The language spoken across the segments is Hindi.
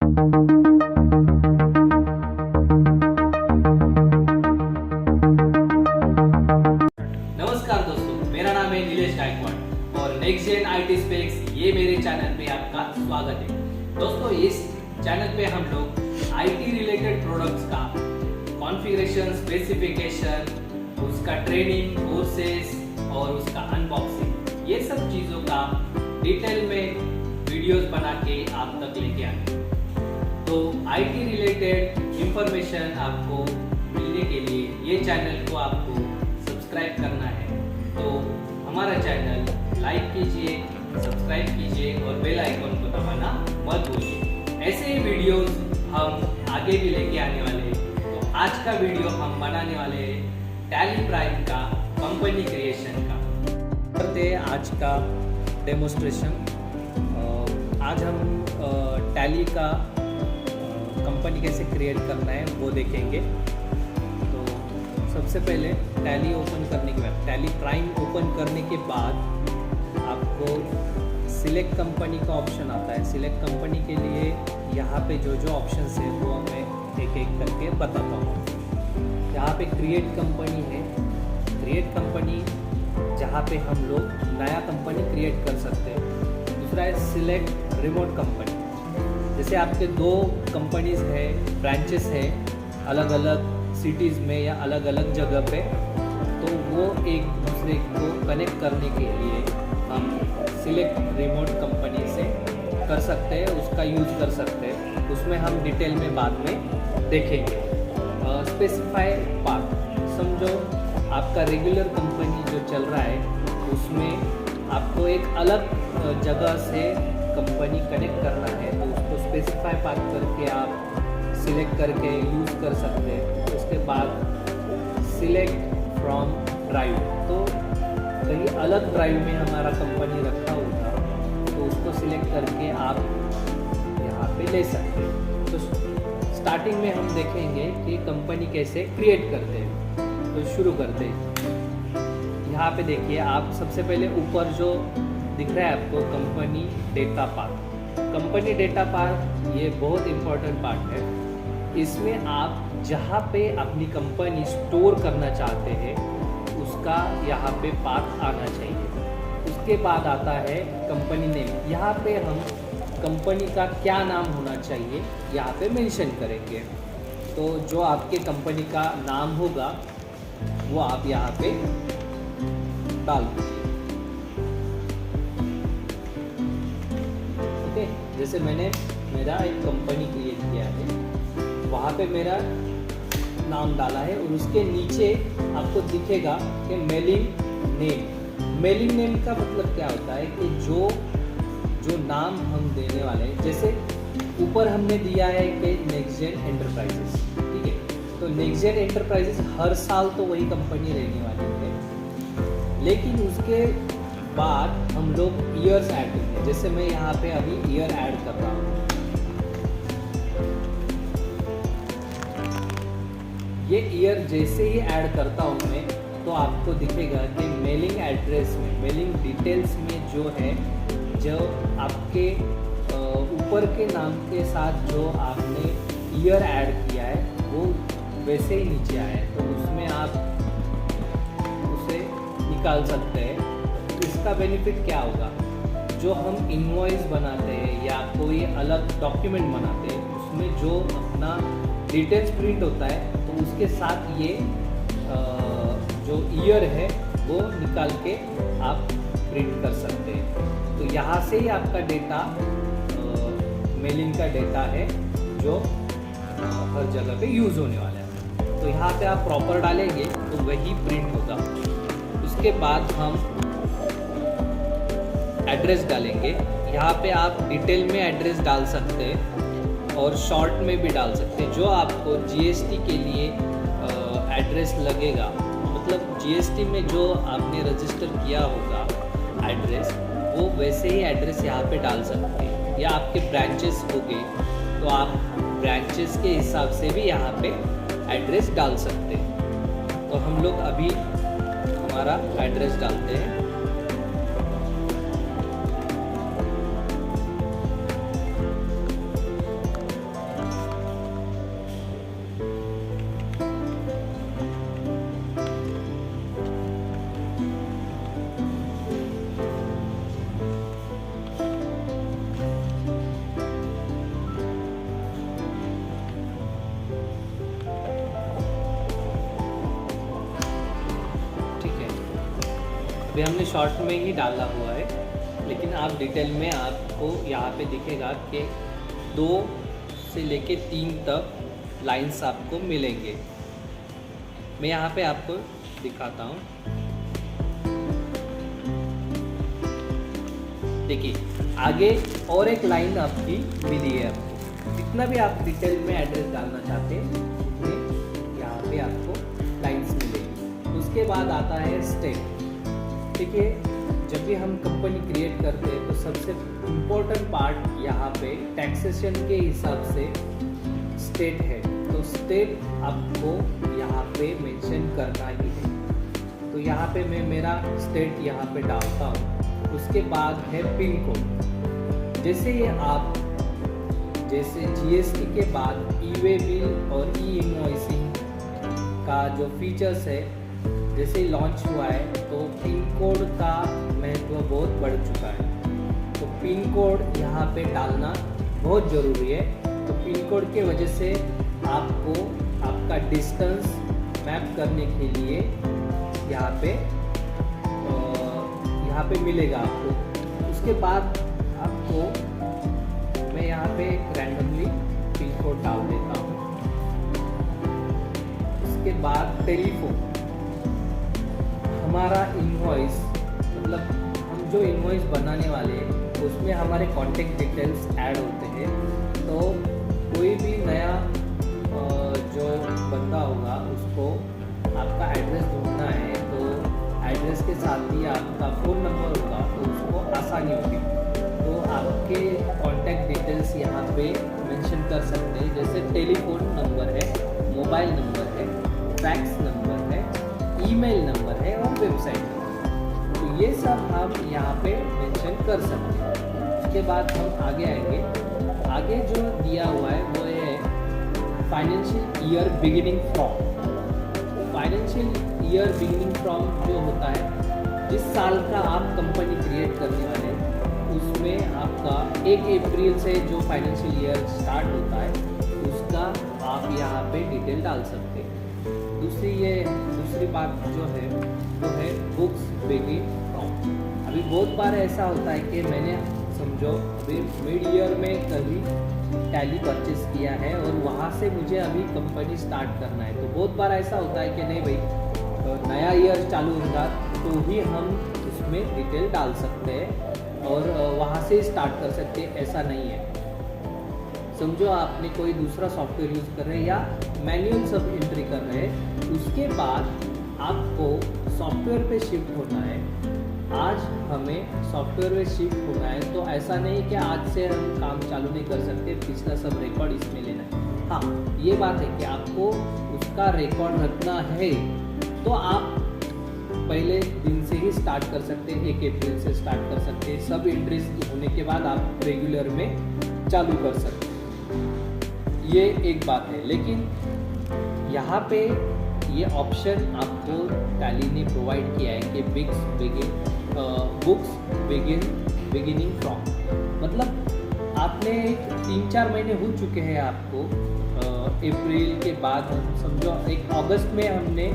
नमस्कार दोस्तों, मेरा नाम है नीलेश गायकवाड़ और नेक्स्ट जेन आईटी स्पेक्स ये मेरे चैनल में आपका स्वागत है। दोस्तों, इस चैनल पे हम लोग आईटी रिलेटेड प्रोडक्ट्स का कॉन्फ़िगरेशन, स्पेसिफिकेशन, उसका ट्रेनिंग, कोर्सेज और उसका अनबॉक्सिंग, ये सब चीज़ों का डिटेल में वीडियोस बना के आप तक लेके आए। तो आईटी रिलेटेड इंफॉर्मेशन आपको मिलने के लिए ये चैनल को आपको सब्सक्राइब करना है। तो हमारा चैनल लाइक कीजिए, सब्सक्राइब कीजिए और बेल आइकन को दबाना मत भूलिए। ऐसे ही वीडियोस हम आगे भी लेके आने वाले हैं। तो आज का वीडियो हम बनाने वाले हैं टैली प्राइम का कंपनी क्रिएशन का। करते हैं आज का डेमोस्ट्रेशन। आज हम टैली का कंपनी कैसे क्रिएट करना है वो देखेंगे। तो सबसे पहले टैली ओपन करने के बाद, टैली प्राइम ओपन करने के बाद आपको सिलेक्ट कंपनी का ऑप्शन आता है। सिलेक्ट कंपनी के लिए यहाँ पे जो जो ऑप्शंस है वो मैं एक एक करके बताता हूँ। यहाँ पे क्रिएट कंपनी है। क्रिएट कंपनी जहाँ पे हम लोग नया कंपनी क्रिएट कर सकते हैं। दूसरा है सिलेक्ट रिमोट कंपनी। जैसे आपके दो कंपनीज है, ब्रांचेस है अलग अलग सिटीज़ में या अलग अलग जगह पे, तो वो एक दूसरे को कनेक्ट करने के लिए हम सिलेक्ट रिमोट कंपनी से कर सकते हैं, उसका यूज़ कर सकते हैं। उसमें हम डिटेल में बाद में देखेंगे। स्पेसिफाई पाथ, समझो आपका रेगुलर कंपनी जो चल रहा है उसमें आपको एक अलग जगह से कंपनी कनेक्ट करना है, तो उसको स्पेसिफाई पाथ करके आप सिलेक्ट करके यूज़ कर सकते हैं। उसके बाद सिलेक्ट फ्रॉम ड्राइव, तो कहीं अलग ड्राइव में हमारा कंपनी रखा होगा तो उसको सिलेक्ट करके आप यहाँ पे ले सकते हैं। तो स्टार्टिंग में हम देखेंगे कि कंपनी कैसे क्रिएट करते हैं। तो शुरू करते हैं। यहाँ पे देखिए, आप सबसे पहले ऊपर जो दिख रहा है आपको company data path. Company data path ये बहुत इम्पोर्टेंट पार्ट है। इसमें आप जहाँ पे अपनी कंपनी स्टोर करना चाहते हैं उसका यहाँ पे पाथ आना चाहिए। उसके बाद आता है कंपनी नेम। यहाँ पे हम कंपनी का क्या नाम होना चाहिए यहाँ पे मेंशन करेंगे। तो जो आपके कंपनी का नाम होगा वो आप यहाँ पे डाल दीजिए। ठीक है, जैसे मैंने मेरा एक कंपनी क्रिएट किया है, वहाँ पे मेरा नाम डाला है और उसके नीचे आपको दिखेगा कि मेलिंग नेम। मेलिंग नेम का मतलब क्या होता है कि जो नाम हम देने वाले हैं, जैसे ऊपर हमने दिया है कि नेक्स्ट जेन एंटरप्राइजेस। ठीक है, तो नेक्स्ट जेन एंटरप्राइजेस हर साल तो वही कंपनी रहने वाली है, लेकिन उसके बाद हम लोग ईयर्स ऐड करते हैं। जैसे मैं यहाँ पे अभी ईयर ऐड कर रहा हूँ। ये ईयर जैसे ही ऐड करता हूँ मैं, तो आपको दिखेगा कि मेलिंग एड्रेस में, मेलिंग डिटेल्स में जो है, जो आपके ऊपर के नाम के साथ जो आपने ईयर ऐड किया है वो वैसे ही नीचे आया है, तो उसमें आप उसे निकाल सकते हैं। इसका बेनिफिट क्या होगा, जो हम इनवॉइस बनाते हैं या कोई अलग डॉक्यूमेंट बनाते हैं उसमें जो अपना डिटेल्स प्रिंट होता है, तो उसके साथ ये जो ईयर है वो निकाल के आप प्रिंट कर सकते हैं। तो यहाँ से ही आपका डेटा मेलिंग का डेटा है जो हर जगह पे यूज़ होने वाला है। तो यहाँ पे आप प्रॉपर डालेंगे तो वही प्रिंट होगा। उसके बाद हम एड्रेस डालेंगे। यहाँ पे आप डिटेल में एड्रेस डाल सकते हैं और शॉर्ट में भी डाल सकते हैं। जो आपको जीएसटी के लिए एड्रेस लगेगा, मतलब जीएसटी में जो आपने रजिस्टर किया होगा एड्रेस, वो वैसे ही एड्रेस यहाँ पे डाल सकते हैं। या आपके ब्रांचेस हो गए तो आप ब्रांचेस के हिसाब से भी यहाँ पे एड्रेस डाल सकते हैं। तो हम लोग अभी हमारा एड्रेस डालते हैं। अभी हमने शॉर्ट में ही डाला हुआ है, लेकिन आप डिटेल में आपको यहाँ पे दिखेगा कि 2 से लेके 3 तक लाइंस आपको मिलेंगे। मैं यहाँ पे आपको दिखाता हूँ। देखिए आगे और एक लाइन आपकी मिली है आपको। जितना भी आप डिटेल में एड्रेस डालना चाहते हैं उतने यहाँ पे आपको लाइंस मिलेगी। उसके बाद आता है स्टेट। देखिए जब भी हम कंपनी क्रिएट करते हैं तो सबसे इम्पोर्टेंट पार्ट यहाँ पे टैक्सेशन के हिसाब से स्टेट है। तो स्टेट आपको यहाँ पे मेंशन करना ही है। तो यहाँ पे मैं मेरा स्टेट यहाँ पे डालता हूँ। उसके बाद है पिन कोड। जैसे ये आप जीएसटी के बाद ई-वे बिल और ई इनवॉइसिंग का जो फीचर्स है जैसे ही लॉन्च हुआ है तो पिन कोड का महत्व बहुत बढ़ चुका है। तो पिन कोड यहाँ पे डालना बहुत ज़रूरी है। तो पिन कोड के वजह से आपको आपका डिस्टेंस मैप करने के लिए यहाँ पे मिलेगा आपको। उसके बाद आपको मैं यहाँ पे रैंडमली पिन कोड डाल देता हूँ। उसके बाद टेलीफोन, हमारा इनवॉइस मतलब हम जो इनवॉइस बनाने वाले हैं उसमें हमारे कॉन्टेक्ट डिटेल्स ऐड होते हैं। तो कोई भी नया जो बंदा होगा उसको आपका एड्रेस ढूंढना है तो एड्रेस के साथ ही आपका फ़ोन नंबर होगा तो उसको आसानी होगी। तो आपके कॉन्टैक्ट डिटेल्स यहाँ पे मेंशन कर सकते हैं। जैसे टेलीफोन नंबर है, मोबाइल नंबर है, फैक्स नंबर है, ईमेल नंबर है और वेबसाइट नंबर। तो ये सब हम यहाँ पे मेंशन कर सकते हैं। उसके बाद हम आगे आएंगे। आगे जो दिया हुआ है वो है financial year beginning from. Financial year beginning from जो होता है जिस साल का आप कंपनी क्रिएट करने वाले हैं उसमें आपका 1 अप्रैल से जो फाइनेंशियल ईयर स्टार्ट होता है उसका आप यहाँ पे डिटेल डाल सकते हैं। दूसरी बात जो है वो है बुक्स बिगिन फ्रॉम। अभी बहुत बार ऐसा होता है कि मैंने समझो अभी मिड ईयर में कभी टैली परचेस किया है और वहाँ से मुझे अभी कंपनी स्टार्ट करना है। तो बहुत बार ऐसा होता है कि नहीं भाई नया ईयर चालू होगा तो ही हम उसमें डिटेल डाल सकते हैं और वहाँ से स्टार्ट कर सकते हैं, ऐसा नहीं है। समझो आपने कोई दूसरा सॉफ्टवेयर यूज़ कर रहे हैं या मैन्युअल सब एंट्री कर रहे हैं, उसके बाद आपको सॉफ्टवेयर पे शिफ्ट होना है। आज हमें सॉफ्टवेयर में शिफ्ट होना है तो ऐसा नहीं कि आज से हम काम चालू नहीं कर सकते, पिछला सब रिकॉर्ड इसमें लेना है। हाँ ये बात है कि आपको उसका रिकॉर्ड रखना है तो आप पहले दिन से ही स्टार्ट कर सकते हैं, 1 अप्रैल से स्टार्ट कर सकते हैं। सब एंट्रीज होने के बाद आप रेगुलर में चालू कर सकते हैं। ये एक बात है। लेकिन यहाँ पे ये ऑप्शन आपको टैली ने प्रोवाइड किया है कि बुक्स बिगिनिंग फ्रॉम। मतलब आपने 3-4 महीने हो चुके हैं आपको अप्रैल के बाद, समझो 1 अगस्त में हमने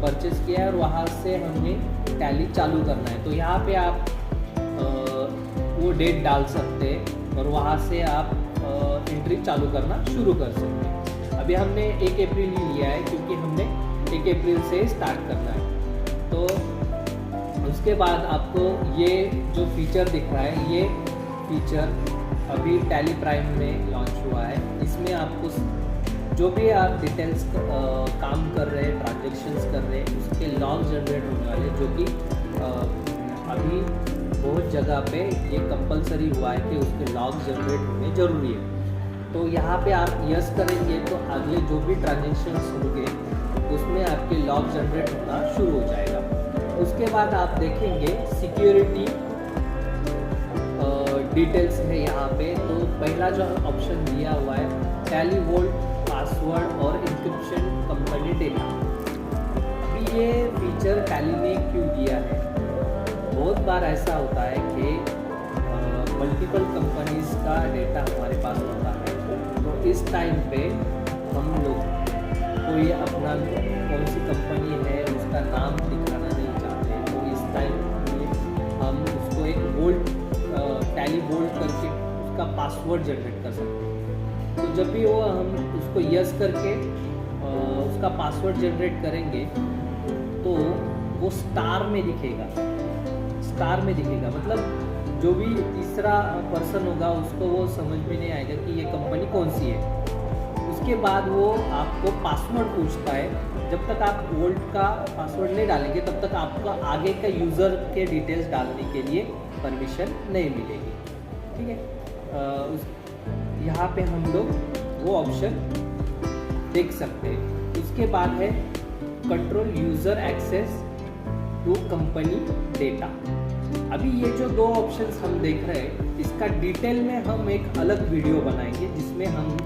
परचेस किया है और वहाँ से हमने टैली चालू करना है। तो यहाँ पे आप वो डेट डाल सकते हैं और वहाँ से आप एंट्री चालू करना शुरू कर सकते हैं। अभी हमने 1 अप्रैल ही लिया है क्योंकि हमने 1 अप्रैल से स्टार्ट करना है। तो उसके बाद आपको ये जो फीचर दिख रहा है, ये फीचर अभी टैली प्राइम में लॉन्च हुआ है। इसमें आपको जो भी आप डिटेल्स काम कर रहे हैं, ट्रांजेक्शन्स कर रहे हैं, उसके लॉग जनरेट होने वाले, जो कि अभी बहुत जगह पे ये कंपलसरी हुआ है कि उसके लॉग जनरेट होने ज़रूरी है। तो यहाँ पे आप यस करेंगे तो अगले जो भी ट्रांजेक्शन्स होंगे उसमें आपके लॉग जनरेट होना शुरू हो जाएगा। उसके बाद आप देखेंगे सिक्योरिटी डिटेल्स है यहाँ पे। तो पहला जो ऑप्शन दिया हुआ है टैली वोल्ट पासवर्ड और इंक्रिप्शन कंपनी डेटा। अभी ये फीचर टैली ने क्यों दिया है? बहुत बार ऐसा होता है कि मल्टीपल कंपनीज का डेटा हमारे पास होता है। तो इस टाइम पे हम लोग कोई अपना कौन सी कंपनी है उसका नाम दिखाना नहीं चाहते, तो इस टाइम उसका पासवर्ड जनरेट कर सकते हैं। तो जब भी वो हम उसको यस करके उसका पासवर्ड जनरेट करेंगे तो वो स्टार में दिखेगा, स्टार में दिखेगा। मतलब जो भी तीसरा पर्सन होगा उसको वो समझ में नहीं आएगा कि ये कंपनी कौन सी है। उसके बाद वो आपको पासवर्ड पूछता है। जब तक आप ओल्ड का पासवर्ड नहीं डालेंगे तब तक आपका आगे का यूज़र के डिटेल्स डालने के लिए परमिशन नहीं मिलेगी। ठीक है, यहाँ पे हम लोग वो ऑप्शन देख सकते हैं। उसके बाद है control user access to company data. अभी ये जो दो ऑप्शंस हम देख रहे हैं इसका डिटेल में हम एक अलग वीडियो बनाएंगे जिसमें हम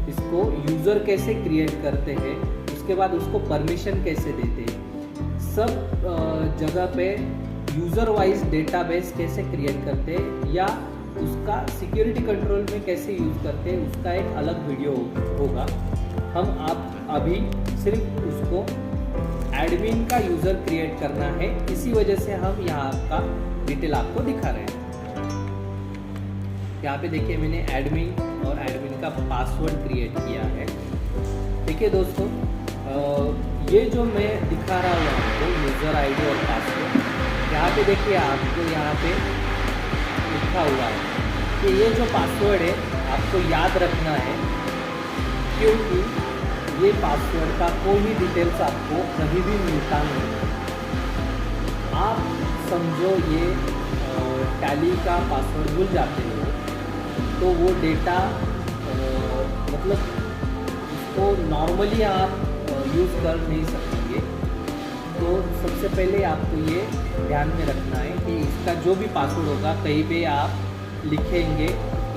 इसको यूज़र कैसे क्रिएट करते हैं, उसके बाद उसको परमिशन कैसे देते हैं, सब जगह पे यूज़र वाइज डेटाबेस कैसे क्रिएट करते हैं या उसका सिक्योरिटी कंट्रोल में कैसे यूज़ करते हैं, उसका एक अलग वीडियो होगा। हम आप अभी सिर्फ उसको एडमिन का यूज़र क्रिएट करना है, इसी वजह से हम यहाँ का डिटेल आपको दिखा रहे हैं। यहाँ पे देखिए मैंने एडमिन और एडमिन का पासवर्ड क्रिएट किया है। देखिए दोस्तों, ये जो मैं दिखा रहा हूँ आपको यूज़र आईडी और पासवर्ड, यहाँ पे देखिए आपको यहाँ पे लिखा हुआ है कि ये जो पासवर्ड है आपको याद रखना है, क्योंकि ये पासवर्ड का कोई भी डिटेल्स आपको कहीं भी मिलता नहीं। आप समझो ये टैली का पासवर्ड भूल जाते हो तो वो डेटा मतलब उसको नॉर्मली आप यूज़ कर नहीं सकेंगे। तो सबसे पहले आपको ये ध्यान में रखना है कि इसका जो भी पासवर्ड होगा कहीं पे आप लिखेंगे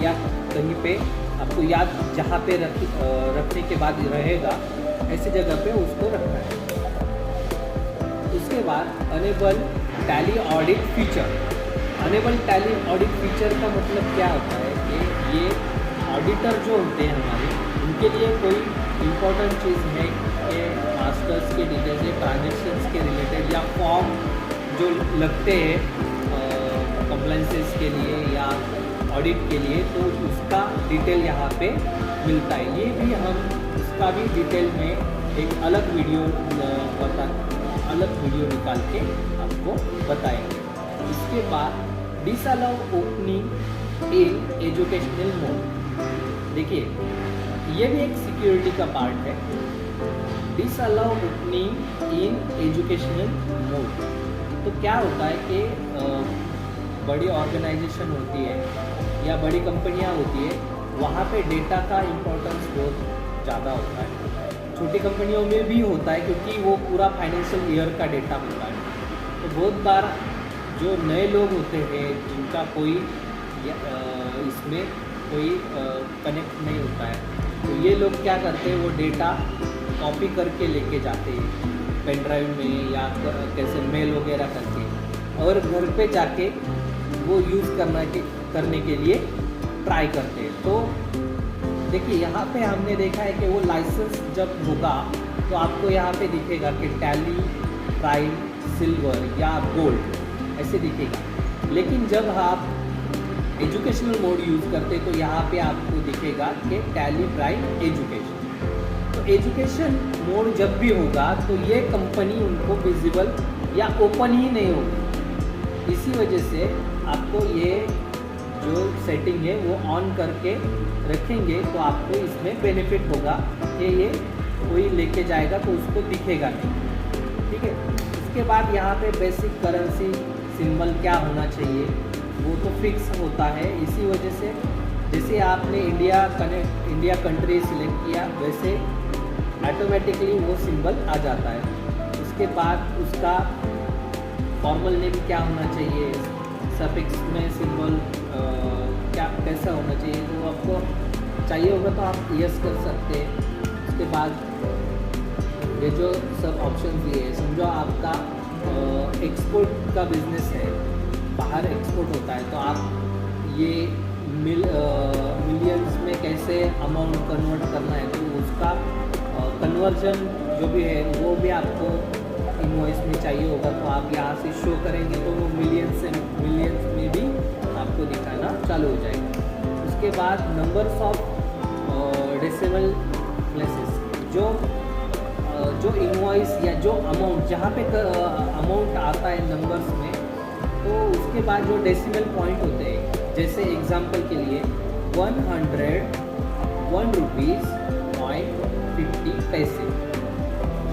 या कहीं पे आपको याद जहाँ पे रखने के बाद रहेगा ऐसी जगह पे उसको रखना है। उसके बाद enable Tally audit feature. Enable Tally audit feature का मतलब क्या होता है कि ये ऑडिटर जो होते हैं हमारे, उनके लिए कोई इम्पोर्टेंट चीज़ है कि मास्टर्स के डिटेल्स या ट्रांजेक्शन्स के रिलेटेड या फॉर्म जो लगते हैं कंप्लाइंसेस के लिए या ऑडिट के लिए, तो उसका डिटेल यहाँ पे मिलता है। ये भी हम इसका भी डिटेल में एक अलग वीडियो निकाल के आपको बताएंगे। इसके बाद disallow opening in educational mode. देखिए ये भी एक सिक्योरिटी का पार्ट है। Disallow opening in educational mode तो क्या होता है कि बड़ी ऑर्गेनाइजेशन होती है या बड़ी कंपनियां होती है, वहाँ पे डेटा का इम्पोर्टेंस बहुत ज़्यादा होता है। छोटी कंपनियों में भी होता है क्योंकि वो पूरा फाइनेंशियल ईयर का डेटा होता है। तो बहुत बार जो नए लोग होते हैं जिनका कोई इसमें कोई कनेक्ट नहीं होता है, तो ये लोग क्या करते हैं, वो डेटा कॉपी करके लेके जाते हैं पेन ड्राइव में या कैसे मेल वगैरह करके, और घर पे जाके वो यूज़ करने के लिए ट्राई करते हैं। तो देखिए यहाँ पे हमने देखा है कि वो लाइसेंस जब होगा तो आपको यहाँ पे दिखेगा कि टैली प्राइम सिल्वर या गोल्ड ऐसे दिखेगा। लेकिन जब आप एजुकेशनल मोड यूज़ करते तो यहाँ पे आपको दिखेगा कि टैली प्राइम एजुकेशन। तो एजुकेशन मोड जब भी होगा तो ये कंपनी उनको विजिबल या ओपन ही नहीं होगी। इसी वजह से आपको ये जो सेटिंग है वो ऑन करके रखेंगे तो आपको इसमें बेनिफिट होगा कि ये कोई लेके जाएगा तो उसको दिखेगा नहीं। ठीक है, इसके बाद यहाँ पे बेसिक करेंसी सिंबल क्या होना चाहिए वो तो फिक्स होता है। इसी वजह से जैसे आपने इंडिया कंट्री सिलेक्ट किया वैसे ऑटोमेटिकली वो सिंबल आ जाता है। उसके बाद उसका फॉर्मल नेम क्या होना चाहिए, सफिक्स में सिंबल क्या कैसा होना चाहिए, तो आपको चाहिए होगा तो आप यस कर सकते हैं। उसके बाद ये जो सब ऑप्शन दिए हैं, समझो आपका एक्सपोर्ट का बिजनेस है, बाहर एक्सपोर्ट होता है, तो आप ये मिलियंस में कैसे अमाउंट कन्वर्ट करना है, तो उसका कन्वर्जन जो भी है वो भी आपको इनवॉइस में चाहिए होगा। तो आप यहाँ से शो करेंगे तो वो मिलियंस में भी आपको दिखाना चालू हो जाएगा। उसके बाद नंबर्स ऑफ डेसिमल प्लेसेस, जो इनवॉइस या जो अमाउंट जहाँ पे अमाउंट आता है नंबर्स में, तो उसके बाद जो डेसिमल पॉइंट होते हैं, जैसे एग्जांपल के लिए 101 रुपीज़ पॉइंट 50 पैसे,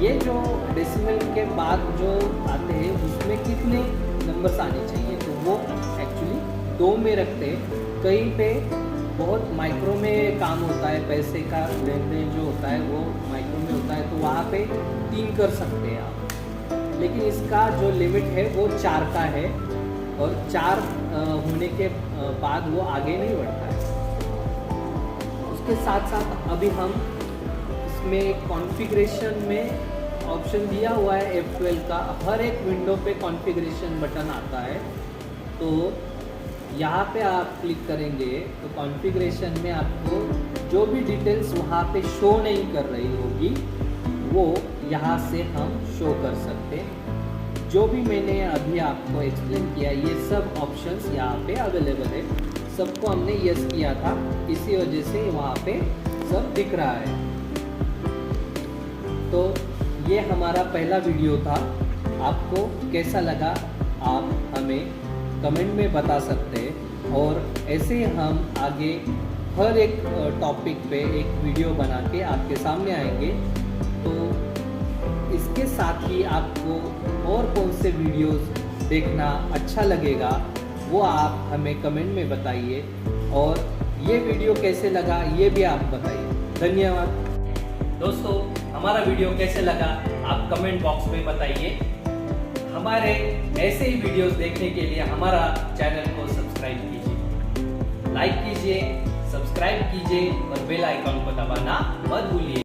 ये जो डेसिमल के बाद जो आते हैं उसमें कितने नंबर्स आने चाहिए, तो वो एक्चुअली 2 में रखते हैं। कहीं पे बहुत माइक्रो में काम होता है, पैसे का लेन देन जो होता है वो माइक्रो में होता है, तो वहाँ पे 3 कर सकते हैं आप, लेकिन इसका जो लिमिट है वो 4 का है, और 4 होने के बाद वो आगे नहीं बढ़ता है। उसके साथ साथ अभी हम इसमें कॉन्फ़िगरेशन में ऑप्शन दिया हुआ है F12 का, हर एक विंडो पे कॉन्फ़िगरेशन बटन आता है, तो यहाँ पे आप क्लिक करेंगे तो कॉन्फ़िगरेशन में आपको जो भी डिटेल्स वहाँ पे शो नहीं कर रही होगी वो यहाँ से हम शो कर सकते हैं। जो भी मैंने अभी आपको एक्सप्लेन किया ये सब ऑप्शंस यहाँ पे अवेलेबल है, सबको हमने यस किया था, इसी वजह से वहाँ पे सब दिख रहा है। तो ये हमारा पहला वीडियो था, आपको कैसा लगा आप हमें कमेंट में बता सकते हैं, और ऐसे हम आगे हर एक टॉपिक पे एक वीडियो बना के आपके सामने आएंगे। तो इसके साथ ही आपको और कौन से वीडियोस देखना अच्छा लगेगा वो आप हमें कमेंट में बताइए, और ये वीडियो कैसे लगा ये भी आप बताइए। धन्यवाद दोस्तों, हमारा वीडियो कैसे लगा आप कमेंट बॉक्स में बताइए। हमारे ऐसे ही वीडियोस देखने के लिए हमारा चैनल को सब्सक्राइब कीजिए, लाइक कीजिए, सब्सक्राइब कीजिए और बेल आइकॉन को दबाना मत भूलिए।